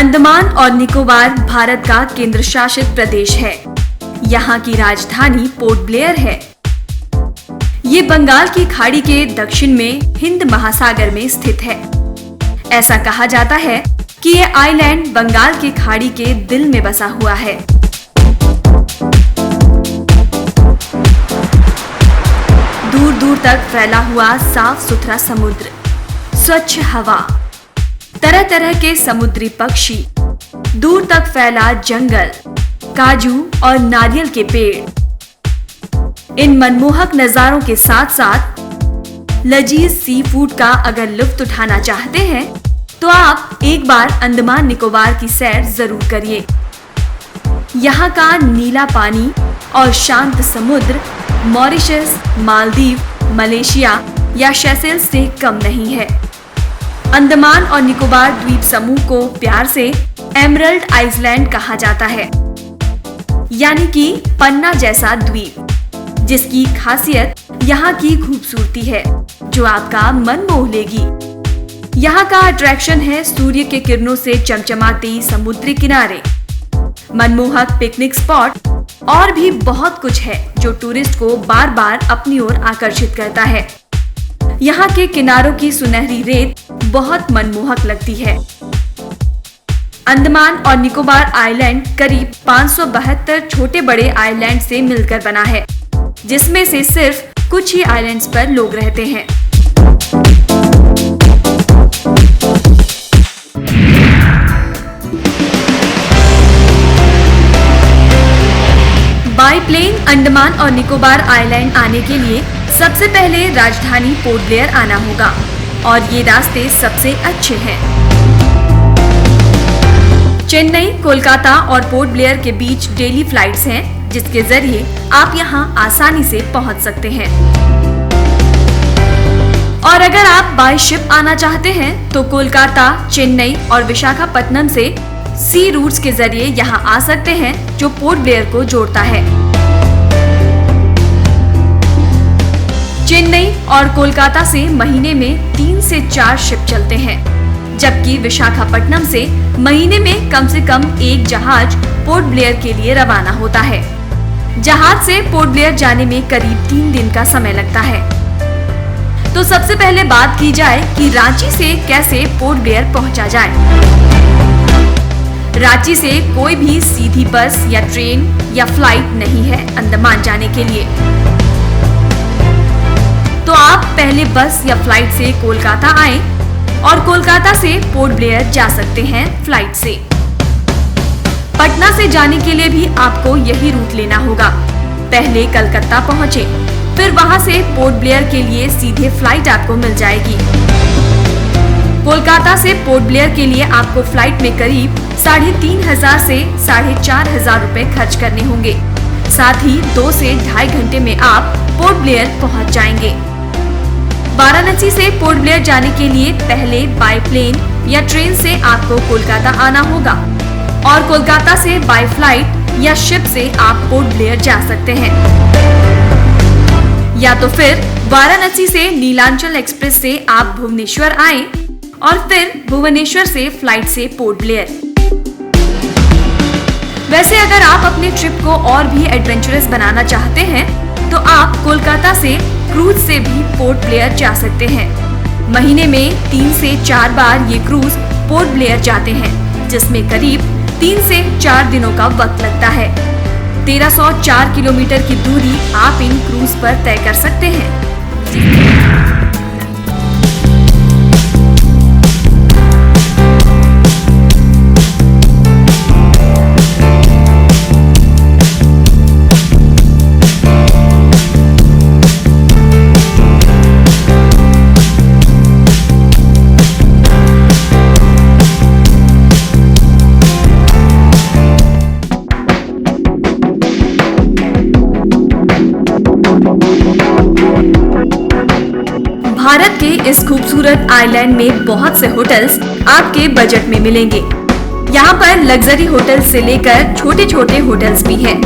अंडमान और निकोबार भारत का केंद्र शासित प्रदेश है। यहाँ की राजधानी पोर्ट ब्लेयर है। ये बंगाल की खाड़ी के दक्षिण में हिंद महासागर में स्थित है। ऐसा कहा जाता है कि ये आइलैंड बंगाल की खाड़ी के दिल में बसा हुआ है। दूर दूर तक फैला हुआ साफ सुथरा समुद्र, स्वच्छ हवा, तरह तरह के समुद्री पक्षी, दूर तक फैला जंगल, काजू और नारियल के पेड़। इन मनमोहक नजारों के साथ साथ लजीज सी फूड का अगर लुत्फ उठाना चाहते हैं तो आप एक बार अंडमान निकोबार की सैर जरूर करिए। यहाँ का नीला पानी और शांत समुद्र मॉरिशस, मालदीव, मलेशिया या सेशेल्स से कम नहीं है। अंडमान और निकोबार द्वीप समूह को प्यार से एमरल्ड आइलैंड कहा जाता है, यानी कि पन्ना जैसा द्वीप, जिसकी खासियत यहाँ की खूबसूरती है जो आपका मन मोह लेगी। यहाँ का अट्रैक्शन है सूर्य के किरणों से चमचमाते समुद्री किनारे, मनमोहक पिकनिक स्पॉट और भी बहुत कुछ है जो टूरिस्ट को बार बार अपनी ओर आकर्षित करता है। यहाँ के किनारों की सुनहरी रेत बहुत मनमोहक लगती है। अंडमान और निकोबार आइलैंड करीब 572 छोटे बड़े आइलैंड से मिलकर बना है, जिसमें से सिर्फ कुछ ही आइलैंड्स पर लोग रहते हैं। बाय प्लेन अंडमान और निकोबार आइलैंड आने के लिए सबसे पहले राजधानी पोर्ट ब्लेयर आना होगा और ये रास्ते सबसे अच्छे हैं। चेन्नई, कोलकाता और पोर्ट ब्लेयर के बीच डेली फ्लाइट्स हैं, जिसके जरिए आप यहाँ आसानी से पहुँच सकते हैं। और अगर आप बाय शिप आना चाहते हैं तो कोलकाता, चेन्नई और विशाखापत्तनम से सी रूट्स के जरिए यहाँ आ सकते हैं, जो पोर्ट ब्लेयर को जोड़ता है। चेन्नई और कोलकाता से महीने में 3 से 4 शिप चलते हैं, जबकि विशाखापट्टनम से महीने में कम से कम एक जहाज पोर्ट ब्लेयर के लिए रवाना होता है। जहाज से पोर्ट ब्लेयर जाने में करीब 3 दिन का समय लगता है। तो सबसे पहले बात की जाए कि रांची से कैसे पोर्ट ब्लेयर पहुंचा जाए। रांची से कोई भी सीधी बस या ट्रेन या फ्लाइट नहीं है अंडमान जाने के लिए। तो आप पहले बस या फ्लाइट से कोलकाता आएं और कोलकाता से पोर्ट ब्लेयर जा सकते हैं फ्लाइट से। पटना से जाने के लिए भी आपको यही रूट लेना होगा। पहले कलकत्ता पहुँचे, फिर वहां से पोर्ट ब्लेयर के लिए सीधे फ्लाइट आपको मिल जाएगी। कोलकाता से पोर्ट ब्लेयर के लिए आपको फ्लाइट में करीब 3,500 से 4,500 रुपए खर्च करने होंगे। साथ ही 2 से ढाई घंटे में आप पोर्ट ब्लेयर पहुंच जाएंगे। वाराणसी से पोर्ट ब्लेयर जाने के लिए पहले बाय प्लेन या ट्रेन से आपको कोलकाता आना होगा और कोलकाता से बाय फ्लाइट या शिप से आप पोर्ट ब्लेयर जा सकते हैं, या तो फिर वाराणसी से नीलांचल एक्सप्रेस से आप भुवनेश्वर आएं और फिर भुवनेश्वर से फ्लाइट से पोर्ट ब्लेयर। वैसे अगर आप अपने ट्रिप को और भी एडवेंचरस बनाना चाहते हैं तो आप कोलकाता से क्रूज से भी पोर्ट ब्लेयर जा सकते हैं। महीने में 3 से 4 बार ये क्रूज पोर्ट ब्लेयर जाते हैं, जिसमें करीब 3 से 4 दिनों का वक्त लगता है। 1304 किलोमीटर की दूरी आप इन क्रूज पर तय कर सकते हैं। भारत के इस खूबसूरत आइलैंड में बहुत से होटल्स आपके बजट में मिलेंगे। यहाँ पर लग्जरी होटल से लेकर छोटे छोटे होटल्स भी हैं,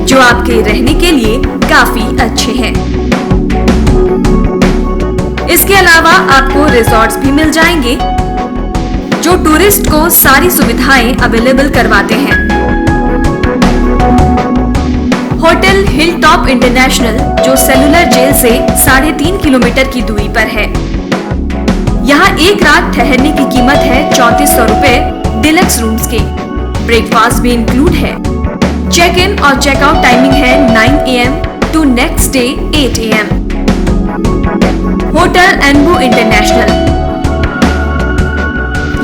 जो आपके रहने के लिए काफी अच्छे हैं। इसके अलावा आपको रिजॉर्ट्स भी मिल जाएंगे, जो टूरिस्ट को सारी सुविधाएं अवेलेबल करवाते हैं। होटल हिल टॉप इंटरनेशनल, जो सेलुलर जेल से 3.5 किलोमीटर की दूरी पर है। यहाँ एक रात ठहरने की कीमत है 3400 रुपए डिलक्स रूम्स के। ब्रेकफास्ट भी इंक्लूड है। चेक इन और चेकआउट टाइमिंग है 9 AM to next day 8 AM। Hotel एनबू इंटरनेशनल,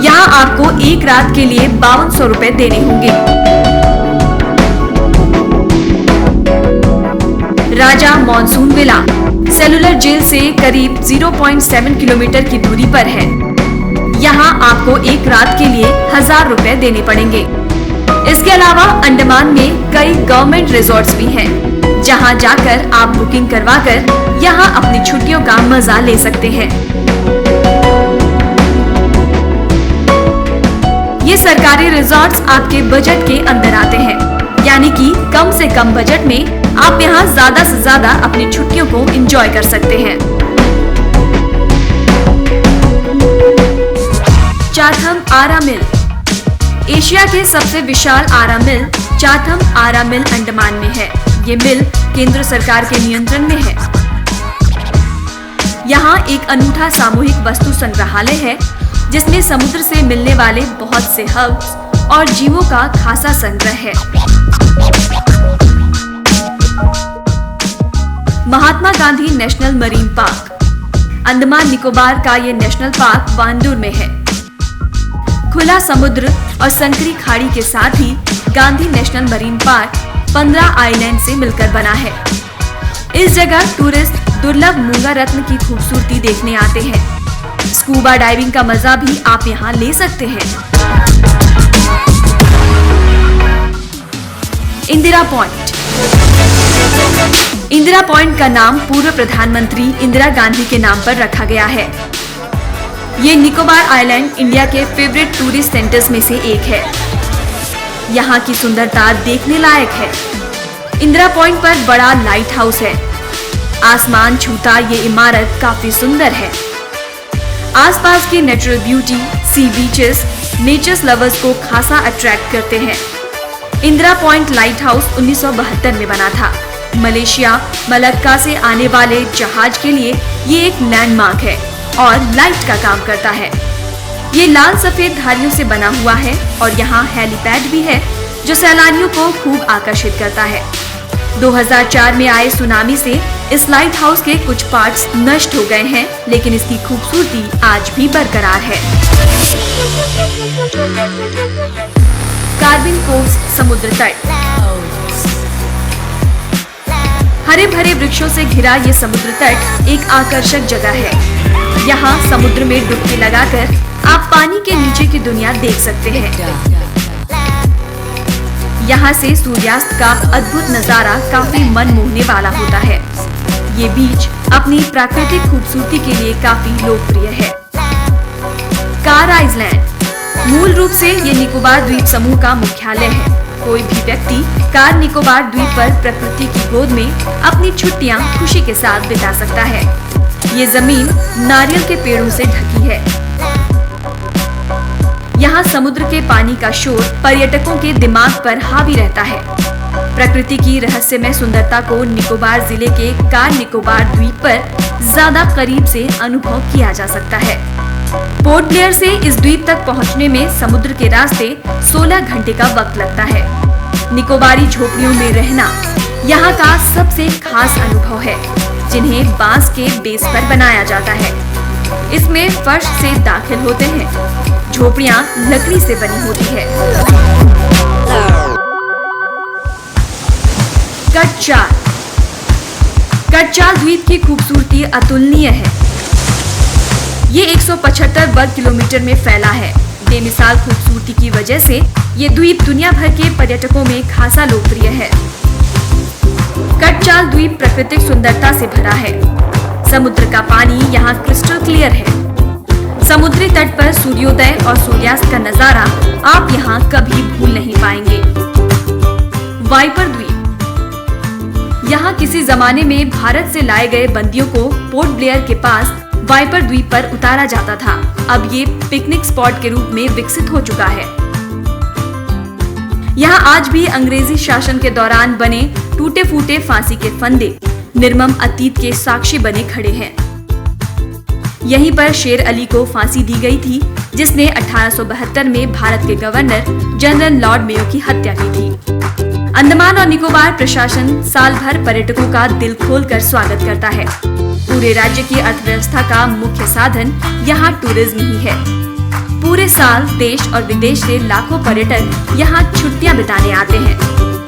यहाँ आपको एक रात के लिए 5200 रुपए देने होंगे। राजा मॉनसून विला सेलुलर जेल से करीब 0.7 किलोमीटर की दूरी पर है। यहाँ आपको एक रात के लिए 1000 रुपए देने पड़ेंगे। इसके अलावा अंडमान में कई गवर्नमेंट रिजॉर्ट्स भी हैं, जहाँ जाकर आप बुकिंग करवाकर यहाँ अपनी छुट्टियों का मजा ले सकते हैं। ये सरकारी रिजॉर्ट्स आपके बजट के अंदर आते हैं, यानी कि कम से कम बजट में आप यहाँ ज्यादा से ज्यादा अपनी छुट्टियों को एंजॉय कर सकते हैं। चाथम आरा मिल, एशिया के सबसे विशाल आरा मिल चाथम आरा मिल अंडमान में है। ये मिल केंद्र सरकार के नियंत्रण में है। यहाँ एक अनूठा सामूहिक वस्तु संग्रहालय है, जिसमें समुद्र से मिलने वाले बहुत से हर्ब्स और जीवों का खासा संग्रह है। Mahatma Gandhi national marine park, Andaman Nicobar का ये नेशनल पार्क वांडूर में है। खुला समुद्र और संकरी खाड़ी के साथ ही Gandhi national marine park 15 island से मिलकर बना है। इस जगह टूरिस्ट दुर्लभ मूंगा रत्न की खूबसूरती देखने आते हैं। स्कूबा डाइविंग का मजा भी आप यहाँ ले सकते हैं। इंदिरा पॉइंट, इंदिरा पॉइंट का नाम पूर्व प्रधानमंत्री इंदिरा गांधी के नाम पर रखा गया है। ये निकोबार आइलैंड इंडिया के फेवरेट टूरिस्ट सेंटर्स में से एक है। यहाँ की सुंदरता देखने लायक है। इंदिरा पॉइंट पर बड़ा लाइट हाउस है। आसमान छूता ये इमारत काफी सुंदर है। आसपास की natural beauty, sea beaches nature's lovers को खासा अट्रैक्ट करते हैं। इंदिरा पॉइंट लाइट हाउस 1972 में बना था। मलेशिया मलक्का से आने वाले जहाज के लिए ये एक लैंडमार्क है और लाइट का काम करता है। ये लाल सफेद धारियों से बना हुआ है और यहाँ हेलीपैड भी है, जो सैलानियों को खूब आकर्षित करता है। 2004 में आए सुनामी से इस लाइट हाउस के कुछ पार्ट्स नष्ट हो गए हैं, लेकिन इसकी खूबसूरती आज भी बरकरार है। कार्बिन कोव्स समुद्र तट, हरे भरे वृक्षों से घिरा ये समुद्र तट एक आकर्षक जगह है। यहाँ समुद्र में डुबकी लगाकर आप पानी के नीचे की दुनिया देख सकते हैं। यहाँ से सूर्यास्त का अद्भुत नजारा काफी मन मोहने वाला होता है। ये बीच अपनी प्राकृतिक खूबसूरती के लिए काफी लोकप्रिय है। कार आइलैंड, मूल रूप से ये निकोबार द्वीप समूह का मुख्यालय है। कोई भी व्यक्ति कार निकोबार द्वीप पर प्रकृति की गोद में अपनी छुट्टियां खुशी के साथ बिता सकता है। ये जमीन नारियल के पेड़ों से ढकी है। यहाँ समुद्र के पानी का शोर पर्यटकों के दिमाग पर हावी रहता है। प्रकृति की रहस्यमय सुंदरता को निकोबार जिले के कार निकोबार द्वीप पर ज्यादा करीब से अनुभव किया जा सकता है। पोर्ट ब्लेयर से इस द्वीप तक पहुंचने में समुद्र के रास्ते 16 घंटे का वक्त लगता है। निकोबारी झोपड़ियों में रहना यहाँ का सबसे खास अनुभव है, जिन्हें बांस के बेस पर बनाया जाता है। इसमें फर्श से दाखिल होते हैं। झोपड़ियाँ लकड़ी से बनी होती है। कटचाल, कटचाल द्वीप की खूबसूरती अतुलनीय है। ये 175 वर्ग किलोमीटर में फैला है। बेमिसाल खूबसूरती की वजह से ये द्वीप दुनिया भर के पर्यटकों में खासा लोकप्रिय है। कटचाल द्वीप प्राकृतिक सुंदरता से भरा है। समुद्र का पानी यहाँ क्रिस्टल क्लियर है। समुद्री तट पर सूर्योदय और सूर्यास्त का नजारा आप यहाँ कभी भूल नहीं पाएंगे। वाइपर द्वीप, यहाँ किसी जमाने में भारत से लाए गए बंदियों को पोर्ट ब्लेयर के पास वाइपर द्वीप पर उतारा जाता था। अब ये पिकनिक स्पॉट के रूप में विकसित हो चुका है। यहाँ आज भी अंग्रेजी शासन के दौरान बने टूटे फूटे फांसी के फंदे निर्मम अतीत के साक्षी बने खड़े हैं। यहीं पर शेर अली को फांसी दी गई थी, जिसने 1872 में भारत के गवर्नर जनरल लॉर्ड मेयो की हत्या की थी। अंडमान और निकोबार प्रशासन साल भर पर्यटकों का दिल खोलकर स्वागत करता है। पूरे राज्य की अर्थव्यवस्था का मुख्य साधन यहाँ टूरिज्म ही है। पूरे साल देश और विदेश से लाखों पर्यटक यहाँ छुट्टियाँ बिताने आते हैं।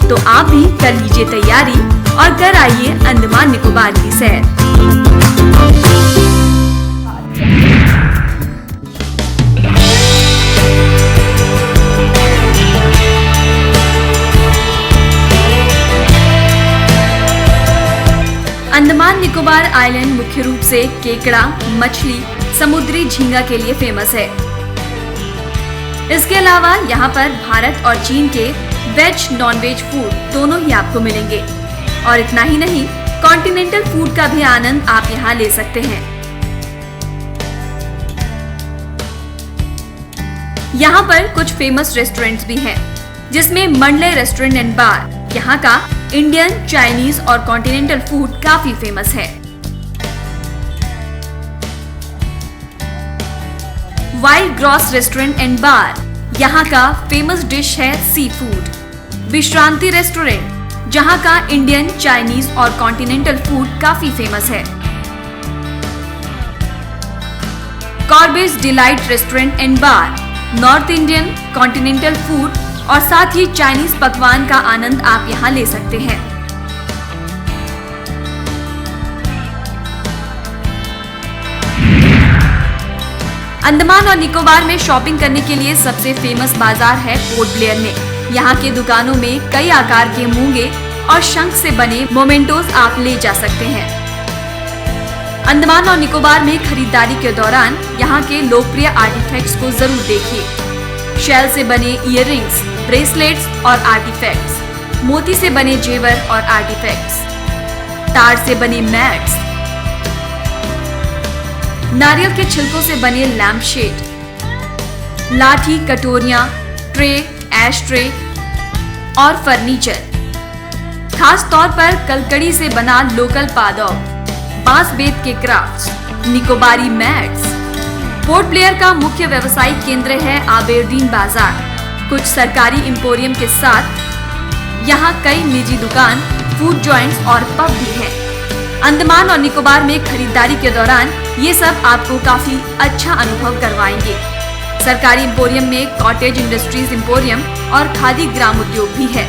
तो आप भी कर लीजिए तैयारी और कर आइए अंडमान निकोबार की सैर। अंडमान निकोबार आइलैंड मुख्य रूप से केकड़ा, मछली, समुद्री झींगा के लिए फेमस है। इसके अलावा यहाँ पर भारत और चीन के वेज नॉन वेज फूड दोनों ही आपको मिलेंगे। और इतना ही नहीं, कॉन्टिनेंटल फूड का भी आनंद आप यहाँ ले सकते हैं। यहाँ पर कुछ फेमस रेस्टोरेंट्स भी हैं, जिसमें मंडले रेस्टोरेंट एंड बार यहाँ का इंडियन, चाइनीज और कॉन्टिनेंटल फूड काफी फेमस है। वाइल्ड ग्रॉस रेस्टोरेंट एंड बार यहाँ का फेमस डिश है सी फूड। विश्रांति रेस्टोरेंट जहाँ का इंडियन, चाइनीज और कॉन्टिनेंटल फूड काफी फेमस है। कॉर्बेज delight restaurant and bar north Indian, continental food और साथ ही चाइनीज पकवान का आनंद आप यहाँ ले सकते हैं। अंडमान और निकोबार में शॉपिंग करने के लिए सबसे फेमस बाजार है पोर्ट ब्लेयर में। यहाँ के दुकानों में कई आकार के मूंगे और शंख से बने मोमेंटोज आप ले जा सकते हैं। अंडमान और निकोबार में खरीदारी के दौरान यहाँ के लोकप्रिय आर्टिफैक्ट्स को जरूर देखिए। शेल से बने इयररिंग्स, ब्रेसलेट्स और आर्टिफैक्ट्स, मोती से बने जेवर और आर्टिफैक्ट्स, तार से बने मैट्स, नारियल के छिलकों से बने लैम्प शेड, लाठी, कटोरियां, ट्रे, एश ट्रे और फर्नीचर। खास तौर पर कलकड़ी से बना लोकल पादौक, बांस बेत के crafts, Nicobari mats. Port Blair का मुख्य व्यावसायिक केंद्र है आबेरदीन बाजार। कुछ सरकारी एम्पोरियम के साथ यहाँ कई निजी दुकान, फूड जॉइंट्स और पब भी हैं। अंडमान और निकोबार में खरीदारी के दौरान ये सब आपको काफी अच्छा अनुभव करवाएंगे। सरकारी एम्पोरियम में कॉटेज इंडस्ट्रीज एम्पोरियम और खादी ग्राम उद्योग भी है।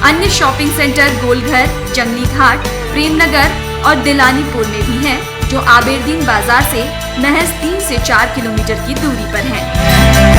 अन्य शॉपिंग सेंटर गोलघर, जंगली घाट, प्रेमनगर और दिलानीपुर में भी हैं, जो आबेरदीन बाजार से महज 3 से 4 किलोमीटर की दूरी पर हैं।